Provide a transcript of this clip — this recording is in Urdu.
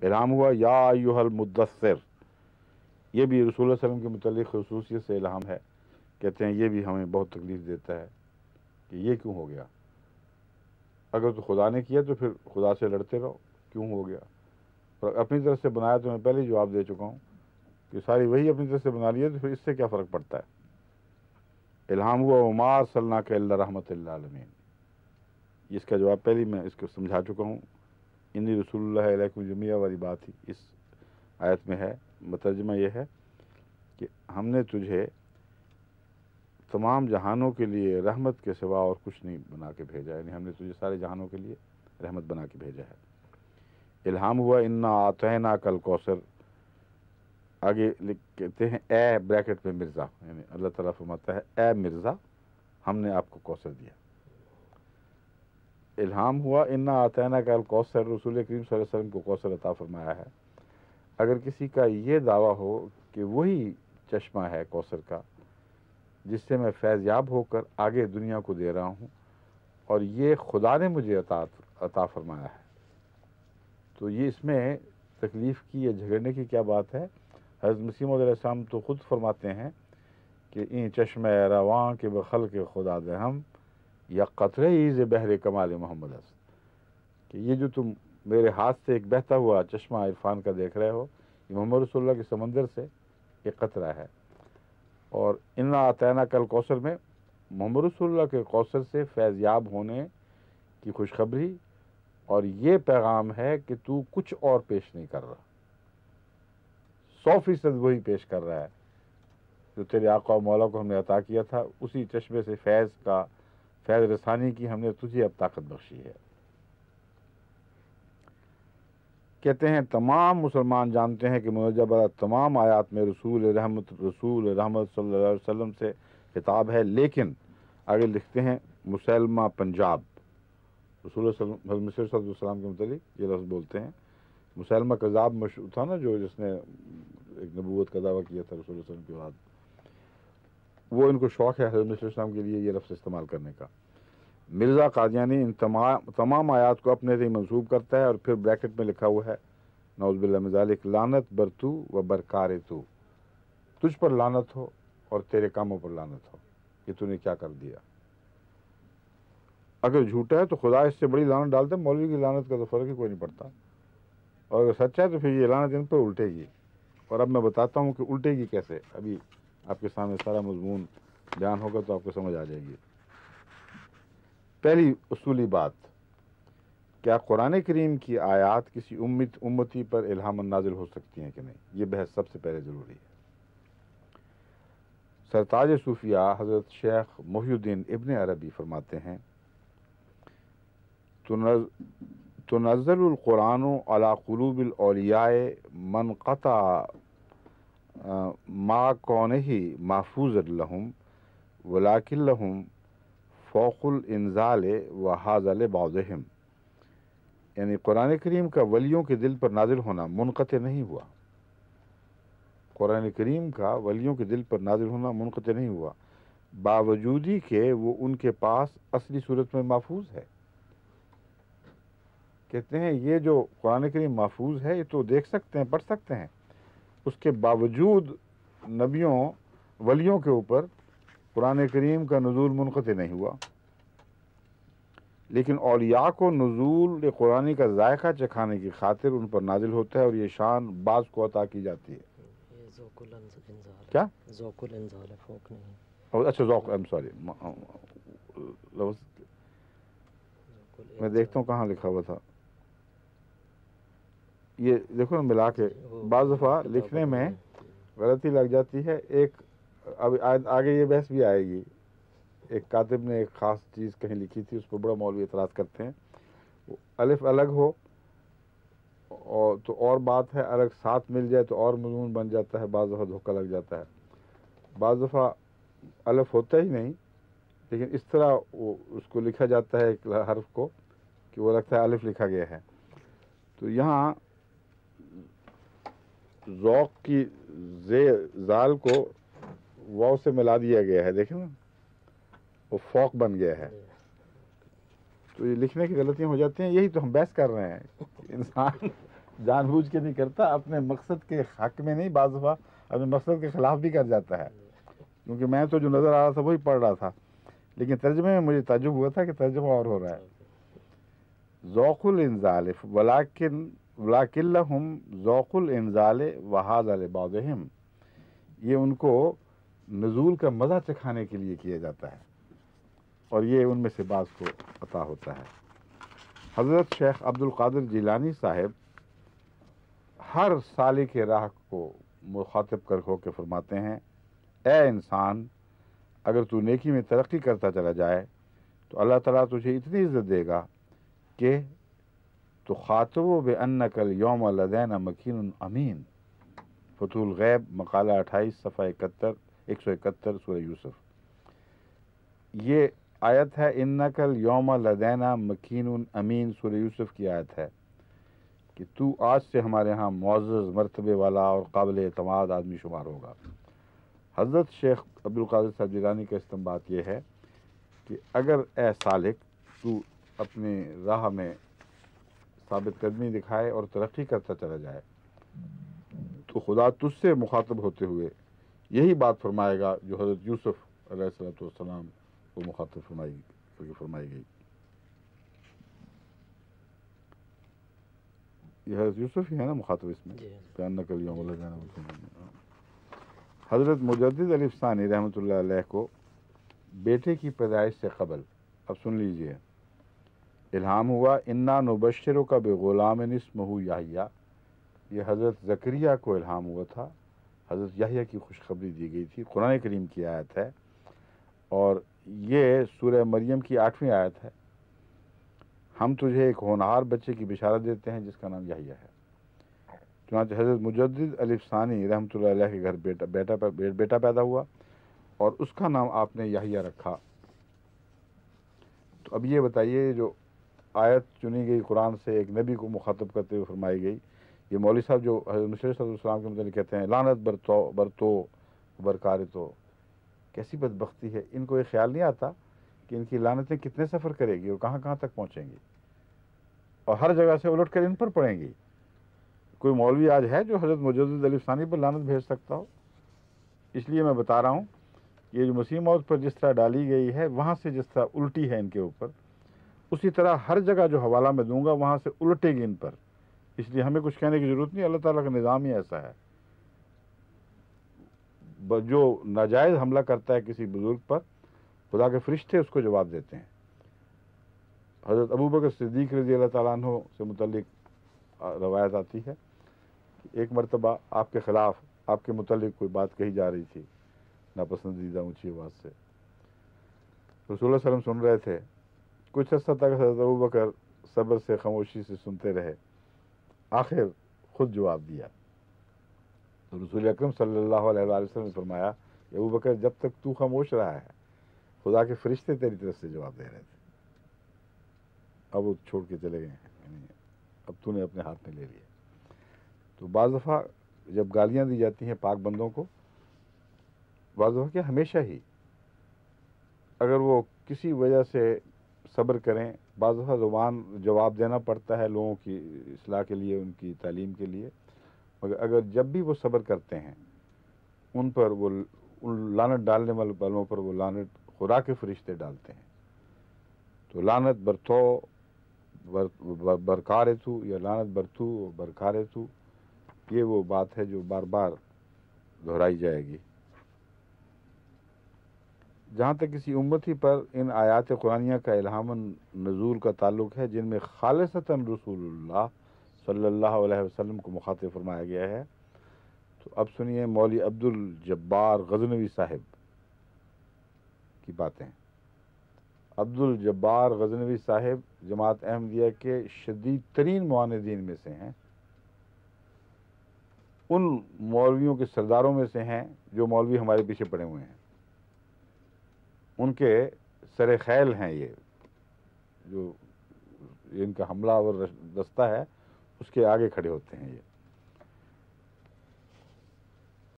الہام ہوا یا ایھا المدثر، یہ بھی رسول اللہ صلی اللہ علیہ وسلم کے متعلق خصوصیت سے الہام ہے. کہتے ہیں یہ بھی ہمیں بہت تکلیف دیتا ہے کہ یہ کیوں ہو گیا. اگر تو خدا نے کیا تو پھر خدا سے لڑتے رہو، کیوں ہو گیا. اور اپنی طرف سے بنایا تو میں پہلے ہی جواب دے چکا ہوں کہ ساری وہی اپنی طرف سے بنا لی ہے تو پھر اس سے کیا فرق پڑتا ہے. الہام ہوا وما ارسلناک الا رحمۃ للعالمین، اس کا جواب پہلے میں اس کو سمجھا چکا ہوں. انی رسول اللہ علیکم جمیعا والی بات ہی اس آیت میں ہے. مترجمہ یہ ہے کہ ہم نے تجھے تمام جہانوں کے لیے رحمت کے سوا اور کچھ نہیں بنا کے بھیجا، یعنی ہم نے تجھے سارے جہانوں کے لیے رحمت بنا کے بھیجا ہے. الہام ہوا انا اعطیناک الکوثر، آگے کہتے ہیں اے بریکٹ میں مرزا، یعنی اللہ تعالیٰ فرماتا ہے اے مرزا ہم نے آپ کو کوثر دیا. الہام ہوا انا اعطیناک الکوثر، رسول کریم صلی اللہ علیہ وسلم کو کوثر عطا فرمایا ہے. اگر کسی کا یہ دعویٰ ہو کہ وہی چشمہ ہے کوثر کا جس سے میں فیض یاب ہو کر آگے دنیا کو دے رہا ہوں اور یہ خدا نے مجھے عطا فرمایا ہے، تو یہ اس میں تکلیف کی یا جھگڑنے کی کیا بات ہے. حضرت مسیح موعود علیہ السلام تو خود فرماتے ہیں کہ این چشمہ رواں کے بخلق خدا دے ہم یا قطرے ز بحر کمال محمد است، کہ یہ جو تم میرے ہاتھ سے ایک بہتا ہوا چشمہ عرفان کا دیکھ رہے ہو یہ محمد رسول اللہ کے سمندر سے ایک قطرہ ہے. اور انا اعطیناک الکوثر میں محمد رسول اللہ کے کوثر سے فیض یاب ہونے کی خوشخبری اور یہ پیغام ہے کہ تو کچھ اور پیش نہیں کر رہا، 100% وہی پیش کر رہا ہے جو تیرے آقا و مولا کو ہم نے عطا کیا تھا. اسی چشمے سے فیض رسانی کی ہم نے تجھے اب طاقت بخشی ہے. کہتے ہیں تمام مسلمان جانتے ہیں کہ منجبہ تمام آیات میں رسول رحمت صلی اللہ علیہ وسلم سے خطاب ہے، لیکن آگے لکھتے ہیں مسلمہ پنجاب، رسول اللہ صلی اللہ علیہ وسلم کے متعلق یہ لفظ بولتے ہیں. مسلمہ کذاب مشہور تھا نا، جو جس نے ایک نبوت کا دعویٰ کیا تھا رسول اللہ صلی اللہ علیہ وسلم کے بعد، وہ ان کو شوق ہے حضرت صلی اللہ علیہ وسلم کے لیے یہ لفظ استعمال کرنے کا. مرزا قادیانی ان تمام آیات کو اپنے سے منسوب کرتا ہے اور پھر بریکٹ میں لکھا ہوا ہے نعوذ باللہ من ذالک لعنت بر تو و برکار تو، تجھ پر لعنت ہو اور تیرے کاموں پر لعنت ہو، یہ تو نے کیا کر دیا. اگر جھوٹا ہے تو خدا اس سے بڑی لعنت ڈالتا ہے، مولوی کی لعنت کا تو فرق ہی کوئی نہیں پڑتا. اور اگر سچا ہے تو پھر یہ لعنت ان پر الٹے گی. اور اب میں بتاتا ہوں کہ الٹے گی کیسے. ابھی آپ کے سامنے سارا مضمون بیان ہوگا تو آپ کو سمجھ آ جائے گی. پہلی اصولی بات، کیا قرآن کریم کی آیات کسی امتی پر الہام نازل ہو سکتی ہیں کہ نہیں، یہ بحث سب سے پہلے ضروری ہے. سرتاج صوفیاء حضرت شیخ محی الدین ابن عربی فرماتے ہیں تنزل القرآن علی قلوب الاولیاء من قطع ما کونہ محفوظ لہم ولکن لہم فوق الانزال وہذا لبعضہم، یعنی قرآن کریم کا ولیوں کے دل پر نازل ہونا منقطع نہیں ہوا. قرآن کریم کا ولیوں کے دل پر نازل ہونا منقطع نہیں ہوا باوجودی کہ وہ ان کے پاس اصلی صورت میں محفوظ ہے. کہتے ہیں یہ جو قرآن کریم محفوظ ہے یہ تو دیکھ سکتے ہیں، پڑھ سکتے ہیں، اس کے باوجود نبیوں ولیوں کے اوپر قرآن کریم کا نزول منقطع نہیں ہوا. لیکن اولیاء کو نزول قرآن کا ذائقہ چکھانے کی خاطر ان پر نازل ہوتا ہے اور یہ شان بعض کو عطا کی جاتی ہے. کیا ذوق الانزال ہے، فوق نہیں. اچھا ذوق، سوری لفظ میں دیکھتا ہوں کہاں لکھا ہوا تھا. یہ دیکھو نا ملا کے بعض دفعہ لکھنے میں غلطی لگ جاتی ہے. ایک اب آگے یہ بحث بھی آئے گی. ایک کاتب نے ایک خاص چیز کہیں لکھی تھی، اس پر بڑا مولوی اعتراض کرتے ہیں. وہ الف الگ ہو اور تو اور بات ہے، الگ ساتھ مل جائے تو اور مضمون بن جاتا ہے، بعض دفعہ دھوکہ لگ جاتا ہے. بعض دفعہ الف ہوتا ہی نہیں لیکن اس طرح وہ اس کو لکھا جاتا ہے ایک حرف کو کہ وہ لگتا ہے الف لکھا گیا ہے. تو یہاں ذوق کی زال کو واو سے ملا دیا گیا ہے، دیکھیں نا وہ فوق بن گیا ہے. تو یہ لکھنے کی غلطیاں ہو جاتی ہیں. یہی تو ہم بحث کر رہے ہیں. انسان جان بوجھ کے نہیں کرتا، اپنے مقصد کے حق میں نہیں، بعض دفعہ اپنے مقصد کے خلاف بھی کر جاتا ہے. کیونکہ میں تو جو نظر آ رہا تھا وہی پڑھ رہا تھا، لیکن ترجمے میں مجھے تعجب ہوا تھا کہ ترجمہ اور ہو رہا ہے. ذوق الانزال ولاکن لہم ذوق الانزال وہذا لبعضہم، یہ ان کو نزول کا مزہ چکھانے کے لیے کیا جاتا ہے، اور یہ ان میں سے بعض کو عطا ہوتا ہے. حضرت شیخ عبد القادر جیلانی صاحب ہر سالک راہ کو مخاطب کر ہو کے فرماتے ہیں، اے انسان، اگر تو نیکی میں ترقی کرتا چلا جائے تو اللہ تعالیٰ تجھے اتنی عزت دے گا کہ تو خاطب بأنک اليوم لدینا مکین امین. فتح الغیب مقالہ 28 صفحہ 171 سورہ یوسف. یہ آیت ہے انک اليوم لدینا مکین امین، سورہ یوسف کی آیت ہے کہ تو آج سے ہمارے ہاں معزز مرتبے والا اور قابل اعتماد آدمی شمار ہوگا. حضرت شیخ عبد القادر صاحب جیلانی کا استنباط یہ ہے کہ اگر اے سالک تو اپنی راہ میں ثابت قدمی دکھائے اور ترقی کرتا چلا جائے تو خدا تجھ سے مخاطب ہوتے ہوئے یہی بات فرمائے گا جو حضرت یوسف علیہ السلام کو مخاطب فرمائی گئی. یہ حضرت یوسف ہی ہے نا مخاطب اس میں، بأنک اليوم لدینا مکین امین. حضرت مجدد علی ثانی رحمۃ اللہ علیہ کو بیٹے کی پیدائش سے قبل، اب سن لیجئے، الہام ہوا انا نبشرک بغلام اسمہ یحییٰ. یہ حضرت زکریہ کو الہام ہوا تھا، حضرت یحییٰ کی خوشخبری دی گئی تھی. قرآن کریم کی آیت ہے، اور یہ سورہ مریم کی 8ویں آیت ہے. ہم تجھے ایک ہونہار بچے کی بشارت دیتے ہیں جس کا نام یحییٰ ہے. چنانچہ حضرت مجدد علی ثانی رحمۃ اللہ علیہ کے گھر بیٹا پیدا ہوا اور اس کا نام آپ نے یحییٰ رکھا. تو اب یہ بتائیے، جو آیت چنی گئی قرآن سے ایک نبی کو مخاطب کرتے ہوئے فرمائی گئی، یہ مولوی صاحب جو حضرت مسیح صلی اللہ علیہ وسلم کے متعلق کہتے ہیں لعنت برتو برکار تو، کیسی بدبختی ہے. ان کو یہ خیال نہیں آتا کہ ان کی لعنتیں کتنے سفر کرے گی اور کہاں کہاں تک پہنچیں گی، اور ہر جگہ سے الٹ کر ان پر پڑیں گی. کوئی مولوی آج ہے جو حضرت مجدد علی ثانی پر لعنت بھیج سکتا ہو؟ اس لیے میں بتا رہا ہوں کہ یہ جو مسیح موعود پر جس طرح ڈالی گئی ہے وہاں سے جس طرح الٹی ہے ان کے اوپر، اسی طرح ہر جگہ جو حوالہ میں دوں گا وہاں سے الٹے گی ان پر. اس لیے ہمیں کچھ کہنے کی ضرورت نہیں، اللہ تعالیٰ کا نظام ہی ایسا ہے. جو ناجائز حملہ کرتا ہے کسی بزرگ پر، خدا کے فرشتے اس کو جواب دیتے ہیں. حضرت ابوبکر صدیق رضی اللہ تعالیٰ عنہ سے متعلق روایت آتی ہے کہ ایک مرتبہ آپ کے خلاف، آپ کے متعلق کوئی بات کہی جا رہی تھی ناپسندیدہ اونچی آواز سے. رسول اللہ صلی اللہ علیہ وسلم سن رہے تھے. کچھ عرصہ تک حضرت ابوبکر صبر سے خاموشی سے سنتے رہے، آخر خود جواب دیا. تو رسول اکرم صلی اللہ علیہ وآلہ وسلم نے فرمایا کہ ابوبکر جب تک تو خاموش رہا ہے خدا کے فرشتے تیری طرف سے جواب دے رہے تھے، اب وہ چھوڑ کے چلے گئے ہیں، یعنی اب تو نے اپنے ہاتھ میں لے لیا. تو بعض دفعہ جب گالیاں دی جاتی ہیں پاک بندوں کو، بعض دفعہ کیا ہمیشہ ہی اگر وہ کسی وجہ سے صبر کریں، بعض دفعہ زبان جواب دینا پڑتا ہے لوگوں کی اصلاح کے لیے، ان کی تعلیم کے لیے، مگر اگر جب بھی وہ صبر کرتے ہیں ان پر وہ لعنت ڈالنے والوں پر وہ لعنت خدا کے فرشتے ڈالتے ہیں. تو لعنت برتو برکارے تو، یا لعنت برتو برکارے تو، یہ وہ بات ہے جو بار بار دہرائی جائے گی. جہاں تک کسی امتی پر ان آیات قرآنیہ کا الہام نزول کا تعلق ہے جن میں خالصتاً رسول اللہ صلی اللہ علیہ وسلم کو مخاطب فرمایا گیا ہے، تو اب سنیے مولوی عبد الجبار غزنوی صاحب کی باتیں. عبد الجبار غزنوی صاحب جماعت احمدیہ کے شدید ترین معاندین میں سے ہیں، ان مولویوں کے سرداروں میں سے ہیں جو مولوی ہمارے پیچھے پڑے ہوئے ہیں. ان کے سر خیل ہیں، یہ جو ان کا حملہ اور دستہ ہے اس کے آگے کھڑے ہوتے ہیں یہ.